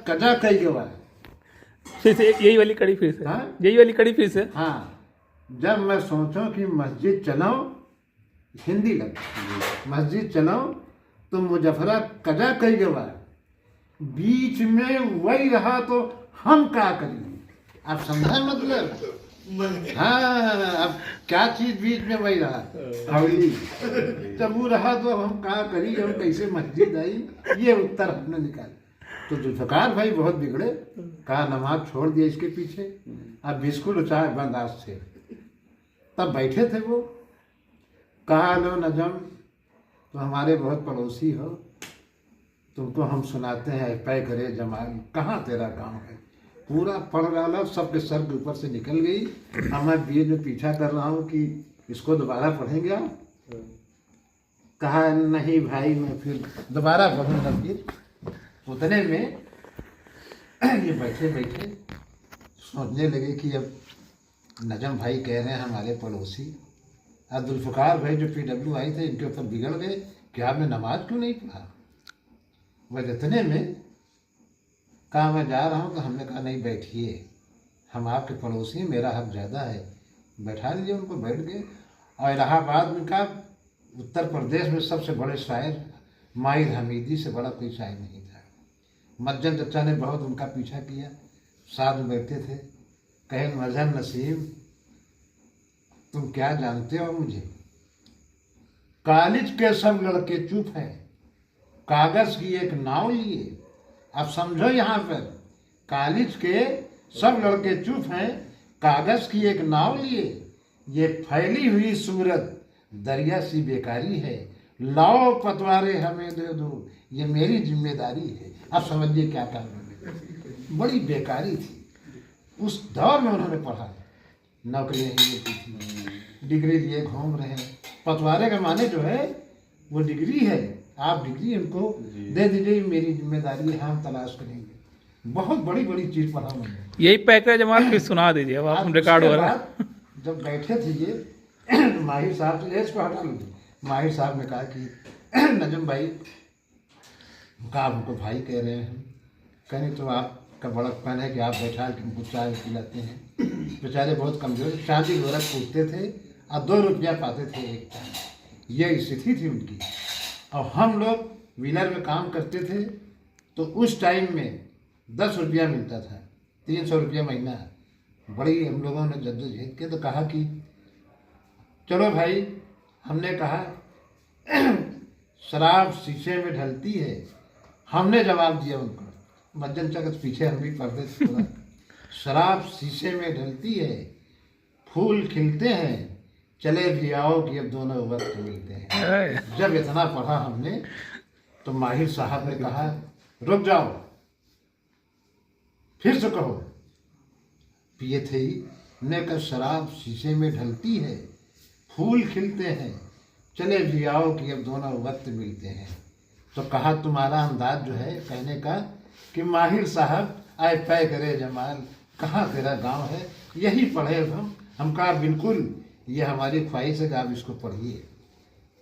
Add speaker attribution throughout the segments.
Speaker 1: कजा कई गवा।
Speaker 2: फिर से यही वाली कड़ी फिर से।
Speaker 1: हाँ?
Speaker 2: यही वाली कड़ी फिर से।
Speaker 1: हाँ, जब मैं सोचूं कि मस्जिद चलाऊं, हिंदी लग, मस्जिद चलाऊं तो मुजफ्फरा कजा कई गवा, बीच में वही रहा तो हम क्या करें। आप समझा मतलब। हाँ, अब क्या चीज बीच में वही रहा, हवेली। जब वो रहा तो हम क्या करी, हम कैसे मस्जिद आई, ये उत्तर हमने निकाला। तो जुल्फकार भाई बहुत बिगड़े, कहा नमाज छोड़ दिया इसके पीछे, अब बिस्कुट और चाय बर्दाश्त थे। तब बैठे थे वो, कहा लो नजम, तो हमारे बहुत पड़ोसी हो, तुमको हम सुनाते हैं पै करे जमाल, कहाँ तेरा काम है। पूरा पढ़ डाला, सबके सर के ऊपर से निकल गई। अब मैं बीच में पीछा कर रहा हूँ कि इसको दोबारा पढ़ेंगे आप। कहा नहीं भाई, मैं फिर दोबारा पढ़ूंगा। फिर उतने में ये बैठे बैठे सोचने लगे कि अब नजम भाई कह रहे हैं हमारे पड़ोसी, अब जुल्फकार भाई जो PWI थे इनके ऊपर बिगड़ गए कि आपने नमाज क्यों नहीं पढ़ा। वह इतने में कहा मैं जा रहा हूँ, तो हमने कहा नहीं बैठिए, हम आपके पड़ोसी हैं, मेरा हक ज़्यादा है, बैठा लीजिए उनको। बैठ गए। और इलाहाबाद में का उत्तर प्रदेश में सबसे बड़े शायर माहिर हमीदी से बड़ा कोई शायर नहीं था। मज्जन चचा ने बहुत उनका पीछा किया, साथ में बैठते थे। कहे मजहर नसीम, तुम क्या जानते हो मुझे, कॉलेज के सब लड़के चुप हैं, कागज की एक नाव लिए। अब समझो यहाँ पर, कॉलेज के सब लड़के चुप हैं, कागज की एक नाव लिए। ये फैली हुई सूरत दरिया सी बेकारी है, लाओ पतवारे हमें दे दो, ये मेरी जिम्मेदारी है। अब समझिए क्या काम है, बड़ी बेकारी थी उस दौर में। उन्होंने पढ़ा, नौकरियाँ ही मिलती थी, डिग्री लिए घूम रहे हैं। पतवारे का माने जो है वो डिग्री है, आप डिग्री उनको दे दीजिए, मेरी जिम्मेदारी है, हम तलाश करेंगे। बहुत बड़ी बड़ी चीज पढ़ा उन्होंने।
Speaker 2: यही पैकेज जमाल फिर सुना दीजिए, अब आप रिकॉर्ड हो रहा है।
Speaker 1: जब बैठे थे ये माहिर साहब से, इसको हटा लीजिए, माहिर साहब ने कहा कि नजम भाई, कहा हमको भाई कह रहे हैं, कहने तो आपका बड़प्पन है कि आप बैठा के उनको चाय पिलाते हैं। बेचारे बहुत कमजोर, शादी गोरख पूछते थे और 2 रुपया पाते थे एक टाइम, ये स्थिति थी उनकी। और हम लोग व्हीलर में काम करते थे, तो उस टाइम में 10 रुपया मिलता था, 300 रुपया महीना। बड़ी हम लोगों ने जद्दोजहद के, तो कहा कि चलो भाई, हमने कहा शराब शीशे में ढलती है। हमने जवाब दिया उनको, मज्जन चकत पीछे हम भी पढ़ते थे थोड़ा, शराब शीशे में ढलती है, फूल खिलते हैं, चले भी आओ कि अब दोनों वक्त मिलते हैं। जब इतना पढ़ा हमने, तो माहिर साहब ने कहा रुक जाओ, फिर से कहो। पिए थे ही, हमने कहा शराब शीशे में ढलती है, फूल खिलते हैं, चले भी आओ कि अब दोनों वक्त मिलते हैं। तो कहा तुम्हारा अंदाज जो है कहने का कि माहिर साहब आए पै करे जमाल, कहाँ तेरा गांव है, यही पढ़े हम कहा बिल्कुल, ये हमारी ख्वाहिश है कि आप इसको पढ़िए।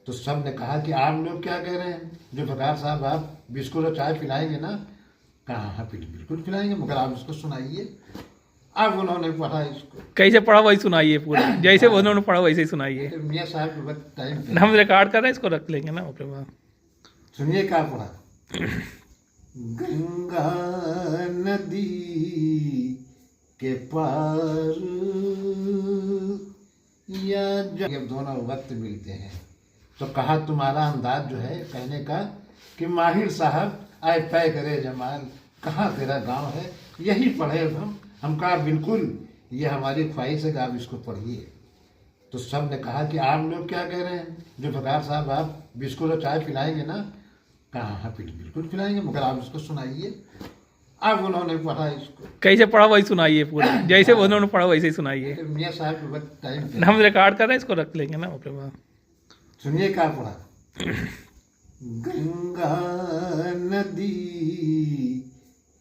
Speaker 1: तो सब ने कहा कि आप लोग क्या कह रहे हैं जुल्फकार साहब, आप बिस्कुट और चाय पिलाएंगे ना। कहा हाँ बिल्कुल पिलाएंगे, मगर आप इसको सुनाइए। अब उन्होंने पढ़ा इसको।
Speaker 2: कैसे पढ़ा वही सुनाइए पूरा, जैसे उन्होंने पढ़ा वैसे ही सुनाइए।
Speaker 1: मियाँ साहब के वक्त टाइम
Speaker 2: हम रिकॉर्ड कर रहे हैं, इसको रख लेंगे ना अपने पास।
Speaker 1: सुनिए क्या पढ़ा। गंगा नदी के पार या जब दोनों वक्त मिलते हैं। तो कहा तुम्हारा अंदाज जो है कहने का कि माहिर साहब आए पै करे जमाल, कहाँ तेरा गांव है, यही पढ़े हम कहा बिल्कुल, ये हमारी ख्वाहिश है कि आप इसको पढ़िए। तो सब ने कहा कि आप लोग क्या कह रहे हैं जुल्फकार साहब, आप बिस्कुट और चाय पिलाएंगे ना। कहा हाँ बिल्कुल पिलाएंगे, मगर आप इसको सुनाइए। अब उन्होंने पढ़ा इसको।
Speaker 2: कैसे पढ़ा वही सुनाइए पूरा, जैसे उन्होंने पढ़ा वैसे ही सुनाइए।
Speaker 1: मियाँ साहब के वक्त टाइम
Speaker 2: हम रिकॉर्ड कर रहे हैं, इसको रख लेंगे ना अपने पास।
Speaker 1: सुनिए क्या पढ़ा। गंगा नदी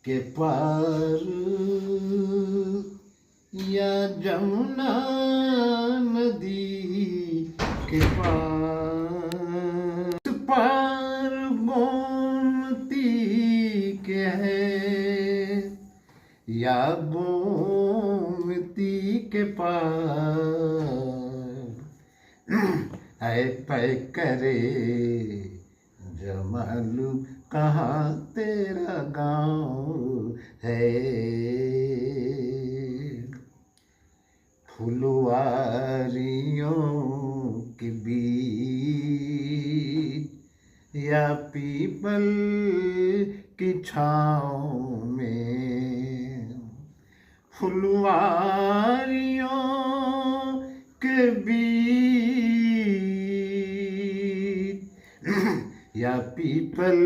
Speaker 1: के पार या जमुना नदी के पार गोमती के है या गोमती के पार है पै करे जमालू कहाँ तेरा गाँव है। फुलवारियों के बीच या पीपल की छाँव में, फुलवारियों के बीच या पीपल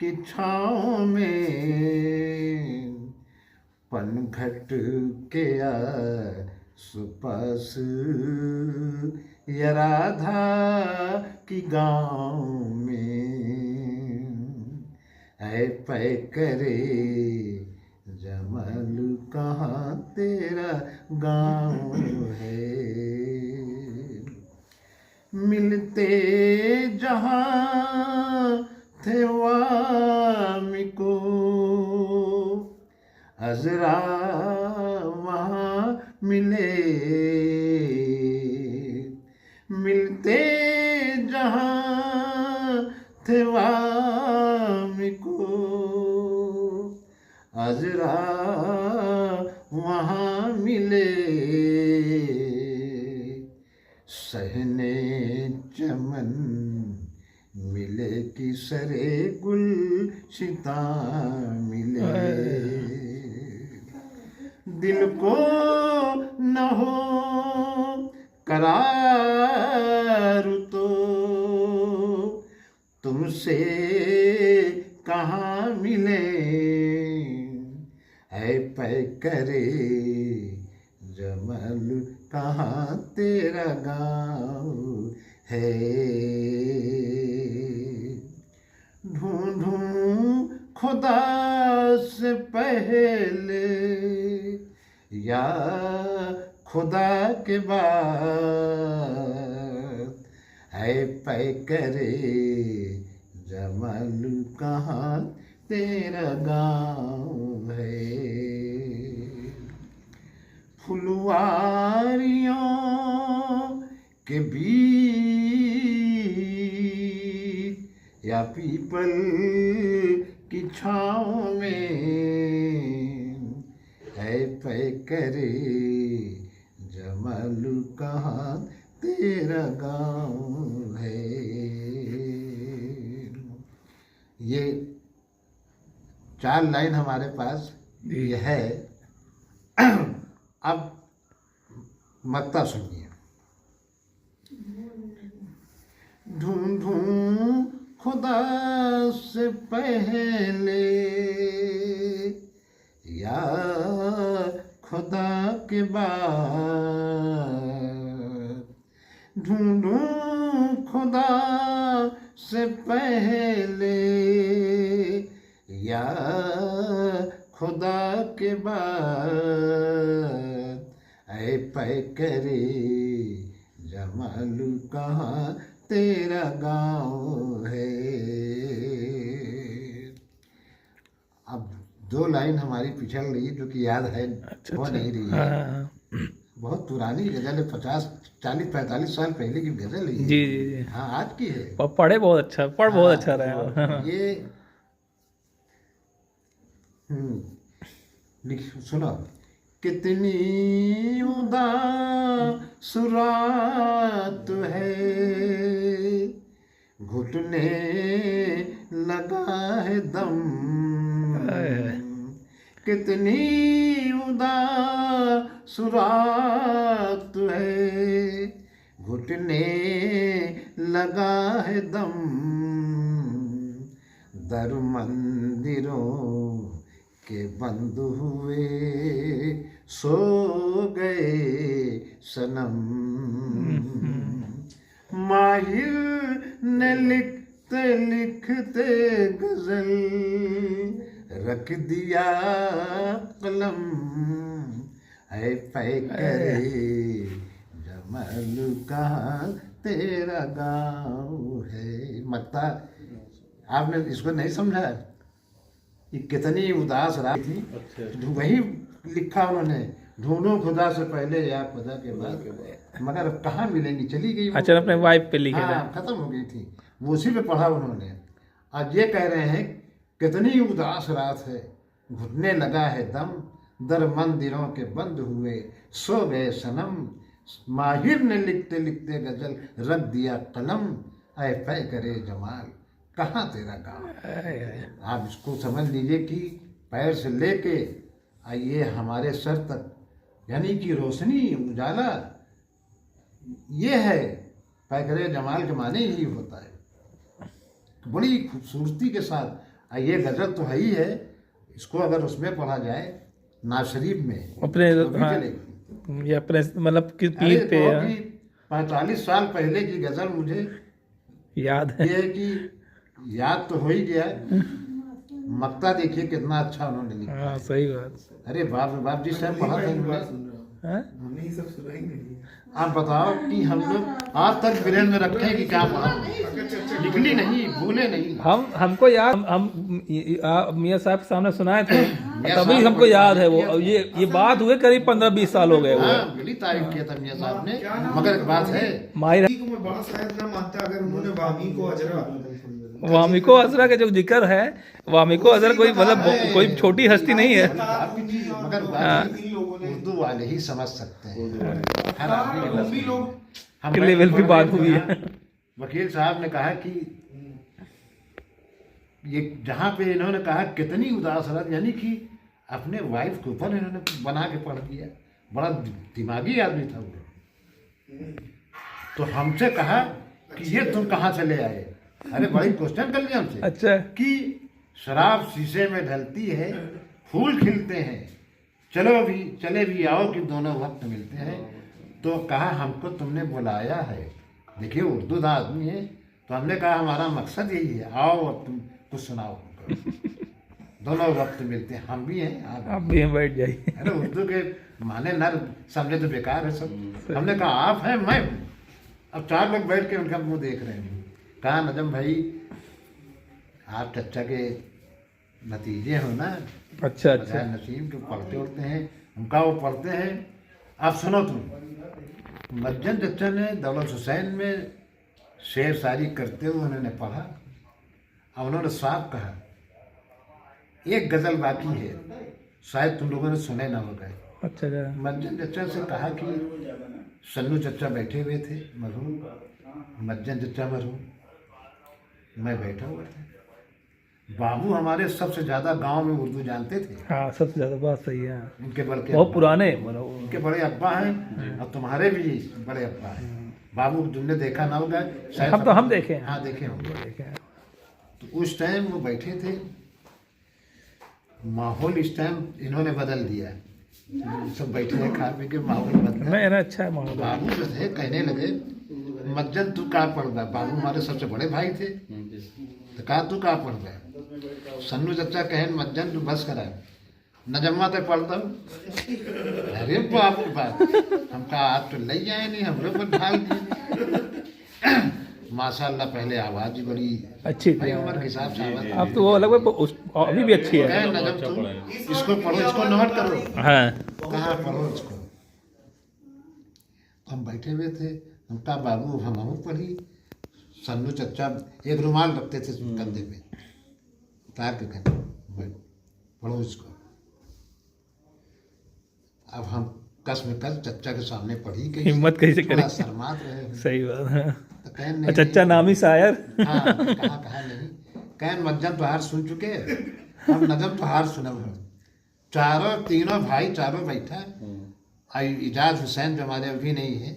Speaker 1: की छाँव में, पनघट के आस-पास या राधा की गाँव में है पै करे जमाल कहाँ तेरा गाँव है। मिलते जहाँ थे वामी को अजरा वहाँ मिले, मिलते जहाँ थे वामी को अजरा वहाँ मिले। सहने चमन मिले कि सरे गुलशिता मिले। दिल को न हो करार तो तुमसे कहाँ मिले है पै करे जमाल कहाँ तेरा गाँव है। ढूंढूं खुदा से पहले या खुदा के बाद है पै करे जमाल कहाँ तेरा गाँव है। फुलवारियों के बीच या पीपल की छाँव में है पै करे जमाल कहाँ तेरा गाँव है। ये 4 लाइन हमारे पास ये है। अब मक्ता सुनिए। ढूंढूं खुदा से पहले या खुदा के बाद, ढूंढूं खुदा से पहले या खुदा के बाद ऐ पै करे जमाल कहाँ तेरा गाँव है। अब 2 लाइन हमारी पिछड़ रही जो कि याद है, हो नहीं रही है। बहुत पुरानी गजल है, 40-45 साल पहले की गजल है।
Speaker 2: जी जी जी।
Speaker 1: हाँ, आज की है।
Speaker 2: पढ़े बहुत अच्छा, बहुत अच्छा रहा।
Speaker 1: ये सुनो। कितनी उदास रात है, घुटने लगा है दम। कितनी उदास रात है, घुटने लगा है दम। दर मंदिरों के बंद हुए, सो गए सनम। माहिर ने लिखते लिखते गजल रख दिया कलम। है पै करे जमाल कहाँ तेरा गाँव है। मक्ता आपने इसको नहीं समझा? ये कितनी उदास रात थी। वही लिखा उन्होंने, ढूंढो खुदा से पहले या खुदा के बाद, मगर अब कहाँ मिलेंगी, चली गई वो।
Speaker 2: अच्छा, अपने वाइफ पे लिखे थे।
Speaker 1: हाँ, खत्म हो गई थी वो, उसी पे पढ़ा उन्होंने। आज ये कह रहे हैं कितनी उदास रात है, घुटने लगा है दम, दर मंदिरों के बंद हुए सो गए सनम, माहिर ने लिखते लिखते गजल रख दिया कलम, ऐ फै करे जमाल कहाँ तेरा काम। आप इसको समझ लीजिए कि पैर से लेके आइए हमारे सर तक, यानी कि रोशनी उजाला, ये है फै करे जमाल के माने यही होता है। बड़ी खूबसूरती के साथ ये गजल तो है ही है, इसको अगर उसमें पढ़ा जाए नाज शरीफ में
Speaker 2: अपने
Speaker 1: तो भी
Speaker 2: हाँ,
Speaker 1: चलेगी।
Speaker 2: ये अपने मतलब कि पीर पे
Speaker 1: 45 साल पहले की गजल मुझे
Speaker 2: याद है।
Speaker 1: ये है कि याद तो हो ही गया है। मक्ता देखिए कितना अच्छा उन्होंने लिखा।
Speaker 2: हाँ, सही बात।
Speaker 1: अरे बाप रे बाप जी, सब पढ़ा था इन्होंने।
Speaker 2: हाँ?
Speaker 3: हमने ही सब सुनाएंगे।
Speaker 1: आप बताओ कि हम लोग आज तक ब्रेन में रखे हैं कि क्या पढ़ा, निकली नहीं, भूले नहीं।
Speaker 2: हमको याद, हम मियाँ साहब के सामने सुनाए थे,
Speaker 1: मियाँ
Speaker 2: तभी
Speaker 1: साहब
Speaker 2: हमको
Speaker 1: को
Speaker 2: याद है वो।
Speaker 1: किया
Speaker 2: अब ये बात हुए करीब 15-20 साल हो गए वो।
Speaker 1: हाँ, बड़ी तारीफ किया था मियाँ साहब ने, मगर एक बात है,
Speaker 2: माहिर
Speaker 3: को मैं बड़ा शायद ना मानता अगर उन्होंने वामी को अजरा
Speaker 2: वामिको अजरा का जो जिक्र है, वामिको अजरा कोई मतलब कोई छोटी हस्ती नहीं है।
Speaker 1: आपकी चीज, मगर
Speaker 2: हाँ।
Speaker 1: बात
Speaker 3: इन लोगों ने
Speaker 1: उर्दू वाले ही समझ सकते हैं। हर आदमी के बस
Speaker 3: भी
Speaker 1: में।
Speaker 3: लोग
Speaker 1: हम
Speaker 2: के लेवल पे बात हुई है।
Speaker 1: वकील साहब ने कहा कि ये जहाँ पे इन्होंने कहा कितनी उदास रात, यानी कि अपने वाइफ के ऊपर इन्होंने बना के पढ़ दिया। बड़ा दिमागी आदमी था वो। तो हमसे कहा कि ये तुम कहाँ से ले आए। अरे बड़ी क्वेश्चन कर लिया हमसे
Speaker 2: अच्छा,
Speaker 1: कि शराब शीशे में ढलती है, फूल खिलते हैं, चले भी आओ कि दोनों वक्त मिलते हैं। तो कहा हमको तुमने बुलाया है, देखिए उर्दू दा आदमी है, तो हमने कहा हमारा मकसद यही है, आओ अब तुम कुछ सुनाओ। दोनों वक्त मिलते हैं, हम भी हैं
Speaker 2: आप भी यहाँ बैठ जाइए।
Speaker 1: अरे उर्दू के माने न समझे तो बेकार है सब। हमने कहा आप हैं, मैं हूं। अब 4 लोग बैठ के उनका मुंह देख रहे हैं। कहा नजम भाई आप चच्चा के भतीजे हो ना,
Speaker 2: अच्छा अच्छा।
Speaker 1: बजाय नसीम के पढ़ते उड़ते हैं। उनका वो पढ़ते हैं, आप सुनो तुम। मज्जन चच्चा ने दौलत हुसैन में शेर शायरी करते हुए उन्होंने पढ़ा और उन्होंने साफ कहा एक गजल बाकी है, शायद तुम लोगों ने सुने ना हो गए।
Speaker 2: अच्छा अच्छा।
Speaker 1: मज्जन चच्चा से कहा कि सन्नू चच्चा बैठे हुए थे मरहूम, मज्जन चच्चा मरहूम, मैं बैठा हुआ था। बाबू हमारे सबसे ज्यादा गांव में उर्दू जानते थे।
Speaker 2: हाँ, सबसे ज्यादा बात सही है।
Speaker 1: उनके बल के
Speaker 2: बहुत पुराने मतलब
Speaker 1: उनके बड़े अब्बा हैं और तुम्हारे भी बड़े अब्बा हैं। बाबू तुमने देखा ना होगा शायद,
Speaker 2: हम देखे हैं।
Speaker 1: हाँ देखे होंगे।
Speaker 2: देखे हैं।
Speaker 1: तो उस टाइम वो बैठे थे, माहौल इस टाइम इन्होंने बदल दिया। सब बैठे हैं, खा पी के माहौल बदला।
Speaker 2: नहीं, अच्छा है माहौल।
Speaker 1: बाबू जो थे कहने लगे मज्जन तू कहाँ पढ़ रहा। बाबू हमारे सबसे बड़े भाई थे, तो कहा तू कहाँ पढ़ रहा है। सन्नू चच्चा कहे मज्जन तू बस करा, नजम्मा तो पढ़ता हूँ। अरे बाप रे बाप, हम कहा आप तो ले जाए नहीं, हम लोग पर ढाल दिए। माशाल्लाह पहले आवाज ही बड़ी
Speaker 2: अच्छी
Speaker 1: भाई
Speaker 2: थी।
Speaker 1: उम्र के हिसाब से आवाज।
Speaker 2: अब तो वो अलग अभी भी अच्छी है।
Speaker 1: कहे नजम तुम इसको पढ़ो, इसको नोट करो।
Speaker 2: हाँ,
Speaker 1: कहाँ पढ़ो इसको। हम बैठे हुए थे, हम कहा बाबू हम पढ़ी। सन्नू चच्चा एक रुमाल रखते थे कंधे पे, उतार के कहते पढ़ो इसको। अब हम कसम चच्चा के सामने पढ़ी कि
Speaker 2: हिम्मत कैसे
Speaker 1: थोड़ा
Speaker 2: करें।
Speaker 1: शर्मात रहे हैं।
Speaker 2: सही बात है।
Speaker 1: तो कहन नहीं,
Speaker 2: चच्चा नामी शायर।
Speaker 1: हाँ कहा नहीं। कहन मज्जम तो हार सुन चुके, अब नजम तो हार सुना हुआ। तीनों भाई चारों बैठा, इजाज हुसैन जो हमारे अभी नहीं है,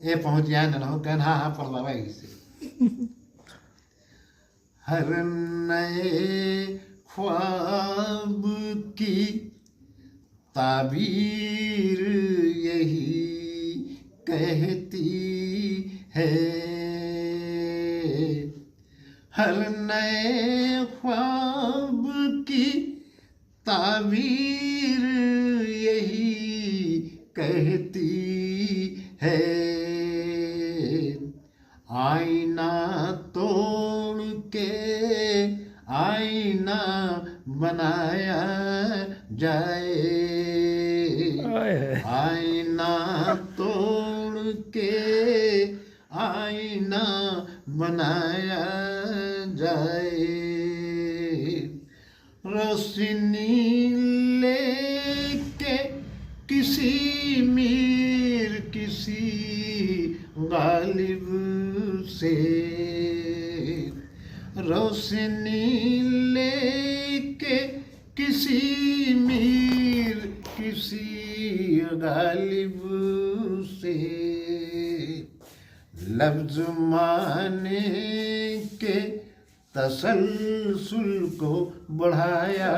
Speaker 1: ये पहुंच गया न हो। कहन हाँ पढ़वावा इसे। हर नए ख्वाब की ताबीर यही कहती है, हर नए ख्वाब की ताबीर यही कहती है। आईना तोड़ के आईना बनाया जाए,
Speaker 2: आए।
Speaker 1: आईना तोड़ के आईना बनाया जाए, रोशनी लेके किसी मीर किसी गालिब से, रोशनी लेके किसी मीर किसी गालिब से, लफ्ज माने के तसलसल को बढ़ाया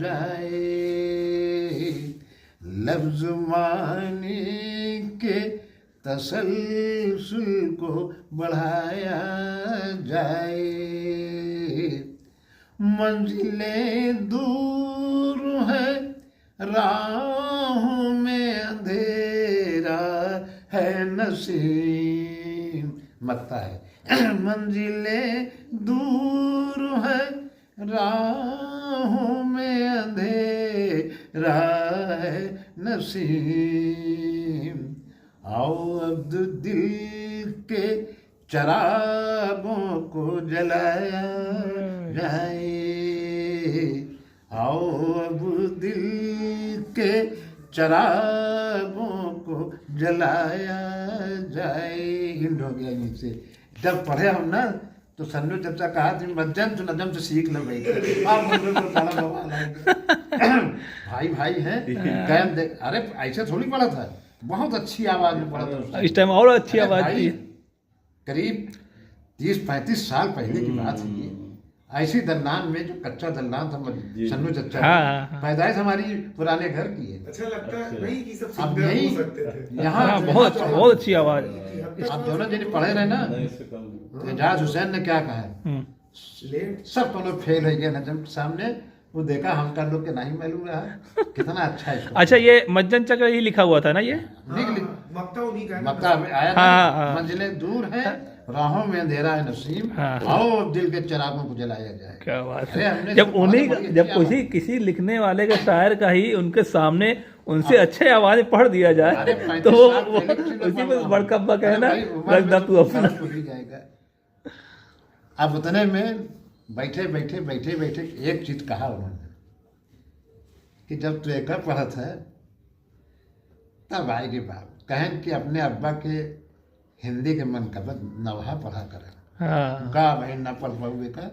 Speaker 1: जाए, लफ्ज माने के तसलसल को बढ़ाया जाए, मंजिलें दूर है राहों में अंधेरा है नसीम, मत्ता है मंजिलें दूर है राहों में अंधेरा है नसीम, आओ अब दिल के चरागों को जलाया जाए, आओ अब दिल के चरागों को जलाया जाए। हिंद हो गया नीचे। जब पढ़े हम ना तो सन्नू चचा कहा थी मज्जन तो नजम से सीख लो भाई, भाई भाई हैं कैम देख, अरे ऐसे थोड़ी पढ़ा था, बहुत अच्छी आवाज में पढ़ा था
Speaker 2: इस टाइम और अच्छी आवाज
Speaker 1: भाई,
Speaker 2: थी।
Speaker 1: करीब 30-35 साल पहले की बात है ये। ऐसी दल्लान में जो कच्चा दल्लान था सन्नू चचा,
Speaker 2: हाँ।
Speaker 1: पैदाइश हमारी पुराने घर की है।
Speaker 3: अच्छा लगता है नहीं कि सब
Speaker 1: अब
Speaker 3: सिंगर
Speaker 1: यही
Speaker 3: हो सकते थे।
Speaker 1: यहाँ
Speaker 2: बहुत अच्छी आवाज।
Speaker 1: आप दोनों जने पढ़े रहे ना, तो एजाज हुसैन ने क्या कहा है,
Speaker 3: लेट
Speaker 1: सब दोनों फेल हो गया नजम के सामने, वो देखा हम कर लोग के नहीं मालूम रहा कितना अच्छा है।
Speaker 2: अच्छा ये मज्जन चक्र ही लिखा हुआ था ना ये?
Speaker 3: मक्ता उन्हीं का है ना।
Speaker 1: मक्ता आया
Speaker 2: हाँ,
Speaker 1: ना,
Speaker 2: हाँ।
Speaker 1: मंजिलें दूर हैं राहों में अंधेरा है नसीम,
Speaker 2: हाँ।
Speaker 1: आओ अब दिल के चिरागों को जलाया जाए।
Speaker 2: क्या बात
Speaker 1: अरे
Speaker 2: है।
Speaker 1: हमने
Speaker 2: जब
Speaker 1: तो
Speaker 2: उन्हीं
Speaker 1: बहुत बड़ी
Speaker 2: जब
Speaker 1: अच्छी
Speaker 2: किसी लिखने वाले का शायर का ही उनके सामने उनसे अच्छे आवाज में पढ़ दिया
Speaker 1: अरे
Speaker 2: जाए
Speaker 1: 35
Speaker 2: तो
Speaker 1: साल पहले किसी ने
Speaker 2: उसी में
Speaker 1: पढ़ा।
Speaker 2: बड़कब्बा
Speaker 1: अरे
Speaker 2: कहना
Speaker 1: भाई, उम्र
Speaker 2: रख
Speaker 1: में
Speaker 2: दा
Speaker 1: तो
Speaker 2: तू अपना।
Speaker 1: फर्क हो ही जाएगा। अब उतने में बैठे बैठे एक चीज कहा उन्होंने कि जब तू एक पढ़ा था तब आएगी बात, कहें कि अपने अब्बा के हिंदी के मन का नवहा पढ़ा करें।
Speaker 2: हाँ
Speaker 1: का भाई न पढ़ पाऊे का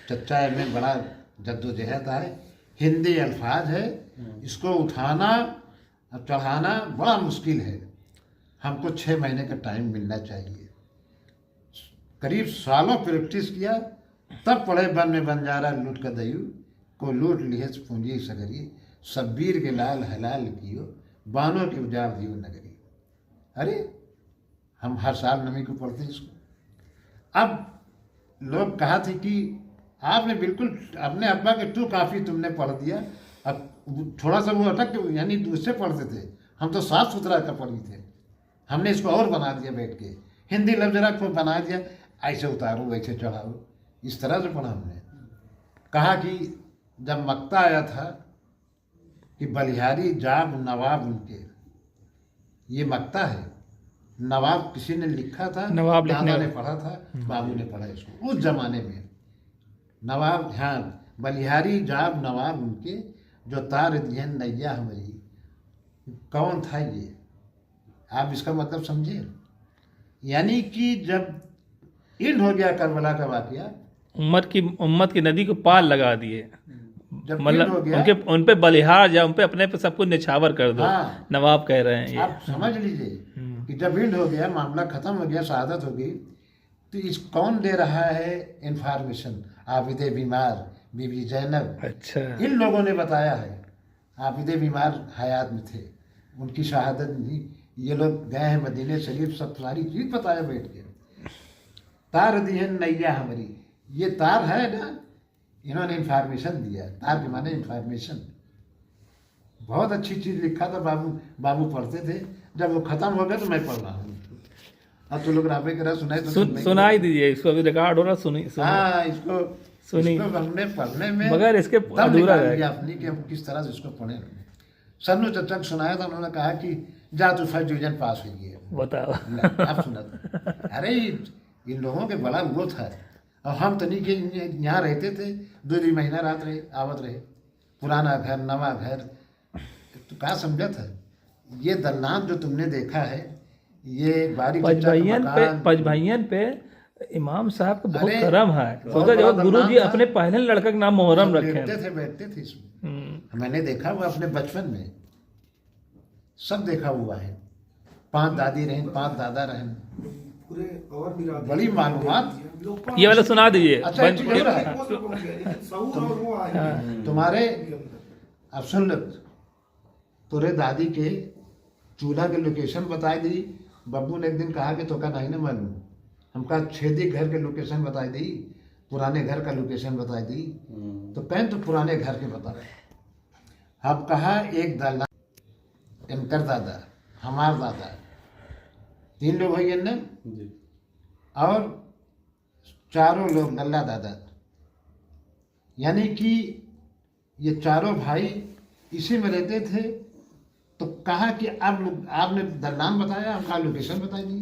Speaker 1: चच्चा में बड़ा जद्दोजहद है, हिंदी अल्फाज है, इसको उठाना और चढ़ाना बड़ा मुश्किल है, हमको 6 महीने का टाइम मिलना चाहिए। करीब सालों प्रैक्टिस किया तब पढ़े बन में बंजारा लूट का दयू को लूट लिए पूंजी सगरी, शब्बीर के लाल हलाल कियो बानों की उजाड़ दियो नगरी। अरे हम हर साल नमी को पढ़ते हैं इसको। अब लोग कहा थे कि आपने बिल्कुल अपने अब्बा के टू काफ़ी तुमने पढ़ दिया, अब थोड़ा सा वो अटक यानी दूसरे पढ़ते थे, हम तो साफ सुथरा का पढ़ी थे, हमने इसको और बना दिया बैठ के, हिंदी लफ्ज जरा को बना दिया, ऐसे उतारो वैसे चढ़ाओ, इस तरह से पढ़ा हमने। कहा कि जब मक्ता आया था कि बलिहारी जाब नवाब उनके, ये मक्ता है, नवाब किसी ने लिखा था,
Speaker 2: नवाब लिखने
Speaker 1: दादा ने पढ़ा था, बाबू ने पढ़ा इसको उस जमाने में। नवाब, हाँ, बलिहारी जाब नवाब उनके जो तार दिए नैया हमारी, कौन था ये, आप इसका मतलब समझे। यानी कि जब इंड हो गया करबला का वाकया,
Speaker 2: उम्मत की नदी को पार लगा दिए,
Speaker 1: जब
Speaker 2: मतलब
Speaker 1: इंड हो गया,
Speaker 2: उन पे बलिहार या उन पे अपने पे सब कुछ निछावर कर दो।
Speaker 1: हाँ।
Speaker 2: नवाब कह रहे हैं ये।
Speaker 1: आप समझ लीजिए कि जब इंड हो गया, मामला खत्म हो गया, शहादत हो गई, तो इस कौन दे रहा है इंफॉर्मेशन, आबिदे बीमार बीबी जैनब,
Speaker 2: अच्छा
Speaker 1: इन लोगों ने बताया है। आबिदे बीमार हयात में थे, उनकी शहादत नहीं, ये लोग गए हैं मदीने शरीफ, सब सारी चीज बताया बैठ के। तार दिहन नैया हमारी, ये तार है ना, इन्होंने इंफॉर्मेशन दिया, तार के माने इंफॉर्मेशन। बहुत अच्छी चीज लिखा था, बाबू पढ़ते थे, जब वो खत्म हो गया तो मैं पढ़ रहा हूँ। अब तो लोग राबे करा सुनाए तो
Speaker 2: सुनाई दीजिए, इसको अभी रिकॉर्ड हो रहा, सुनी।
Speaker 1: हाँ, इसको
Speaker 2: सुनी
Speaker 1: इसको हमने पढ़ने में
Speaker 2: मगर इसके
Speaker 1: दम
Speaker 2: अधूरा
Speaker 1: निकाल
Speaker 2: रह
Speaker 1: दिया अपनी कि हम किस तरह से इसको पढ़े। सन्नू चचा को सुनाया था, उन्होंने कहा कि जा तू फर्स्ट डिवीजन पास हुई है।
Speaker 2: बताओ।
Speaker 1: आप सुना, अरे इन लोगों के बड़ा वो था। और हम तनी के यहाँ रहते थे, 2 महीना रात रहे आवत रहे, पुराना घर नवा घर, तो कहाँ समझा था। ये दलान जो तुमने देखा है, ये बारी
Speaker 2: पचभैयन पे इमाम साहब का बहुत
Speaker 1: अरे,
Speaker 2: करम है।
Speaker 1: बहुत
Speaker 2: सोचा जब
Speaker 1: बड़ा
Speaker 2: गुरु जी
Speaker 1: दलान था।
Speaker 2: अपने पहले लड़का का नाम मोहर्रम रखे।
Speaker 1: बैठते थे इसमें। मैंने देखा हुआ अपने बचपन में, सब देखा हुआ है। 5 दादी रहे, 5 दादा रहे,
Speaker 3: पूरे और भी रात
Speaker 1: बड़ी मालूमात।
Speaker 2: ये वाला सुना दीजिए।
Speaker 1: अच्छा, एक चीज़ और है।
Speaker 3: सऊर और वो आए
Speaker 1: तुम्हारे अब सुन लो, तुरे दादी के चूल्हा के लोकेशन बता दी। बब्बू ने एक दिन कहा कि तो का नहीं ना मालूम, हमका छेदी घर के लोकेशन बताई दी, पुराने घर का लोकेशन बताई दी। तो कहें तो पुराने घर के बता रहे। अब कहा एक दादा, इनकर दादा, हमार दादा, 3 लोग भैया ने, और 4 लोग नल्ला दादा। यानी कि ये 4 भाई इसी में रहते थे। तो कहा कि अब आपने दलान बताया, हमका लोकेशन बताई दी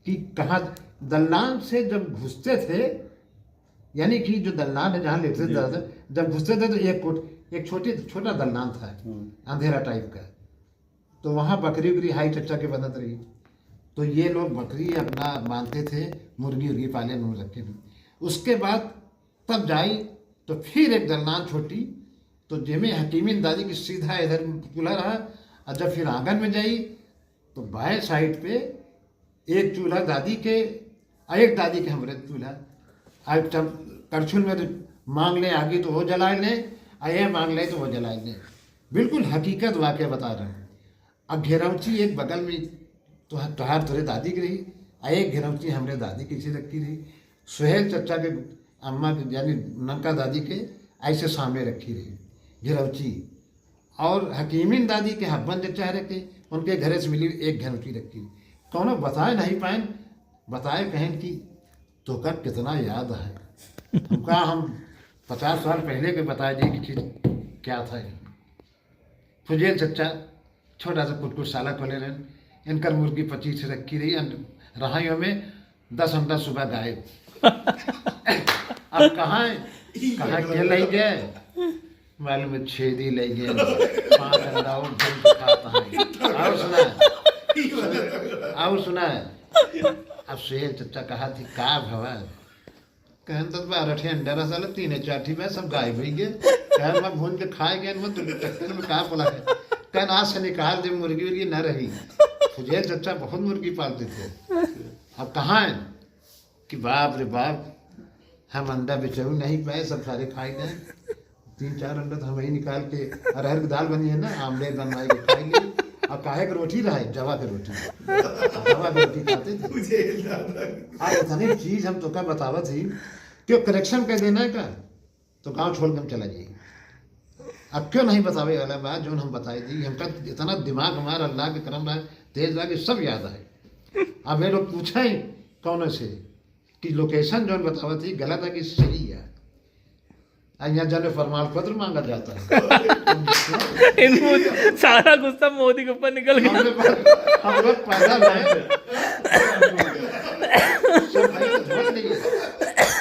Speaker 1: कि कहाँ। दलान से जब घुसते थे, यानी कि जो दलान है जहाँ लेते थे दादा, जब घुसते थे तो एक छोटा दलान था, अंधेरा टाइप का। तो वहाँ बकरी उकरी हाई चच्चा के बनत रही। तो ये लोग बकरी अपना मानते थे, मुर्गी उर्गी पाले मुँह रखे थे। उसके बाद तब जाई तो फिर एक दलान छोटी, तो जिमें हकीमिन दादी की सीधा इधर चूल्हा रहा। और जब फिर आंगन में जाई तो बाएं साइड पे एक चूल्हा दादी के और एक दादी के हमरे चूल्हा। अब जब करछुल में तो मांग ले आगे तो वो जलाए ले, और ये मांग ले तो वो जलाए ले। बिल्कुल हकीकत वाक़या बता रहे हैं। अब घेरौची एक बगल में तो तुहार तुरे दादी की रही, और एक घेरौची हमरे दादी की रखी रही। सुहेल चचा के अम्मा के यानी ननका दादी के ऐसे सामने रखी रही घेरौची। और हकीमिन दादी के हब्बन चचा रखे, उनके घरे से मिली एक घेरौची रखी। कौनो बताए नहीं पाए, बताए कहें कि तो का कितना याद है हमका। हम 50 साल पहले के बताए दी कि चीज़ क्या था। फुजेल चचा छोटा सा कुटकुटशाला खोले रहे, इनकर मुर्गी 25 रखी रही। रहाइयों में 10 अंडा सुबह गायब। अब कहाँ के ले गए मालूम में, छेदी ले गए, 5 अंडा और खाता है। और सुना है। अब सुहेल चचा कहा थी का भवा, कहन तो 12 अंडा रसाल 3-4 में सब गायब हो गए। कहन मैं भून के खाए गए, मैं तो टक्कर में कहा बोला है। कहन आज से निकाल दे, मुर्गी उर्गी न रही। सुहेल चचा बहुत मुर्गी पालते थे। अब कहाँ है कि बाप रे बाप, हम अंडा बेचू नहीं पाए, सब सारे खाए गए। 3-4 अंडा तो हम ही निकाल के, अरहर की दाल बनी है ना, आमलेट बनवाई के खाई ली। अब काहे की रोटी रहा है, जवा की रोटी, जवा की रोटी खाते थे। आज इतनी चीज हम तो का बतावा थी क्यों करेक्शन कर देना है का, तो गांव छोड़ के हम चला जाइए। अब क्यों नहीं बतावे वाला बात जो हम बताई दी। हमका इतना दिमाग हमारा अल्लाह के करम रहा, तेज रहा कि सब याद है। अब ये लोग पूछे कौन से कि लोकेशन जो बतावा थी गलत है कि सही है। यहाँ जाने फरमान पत्र मांगा जाता है।
Speaker 2: इनको सारा गुस्सा मोदी के ऊपर निकल गया।
Speaker 1: हम लोग पैदा लाए, सब भाई तो झोंक नहीं है।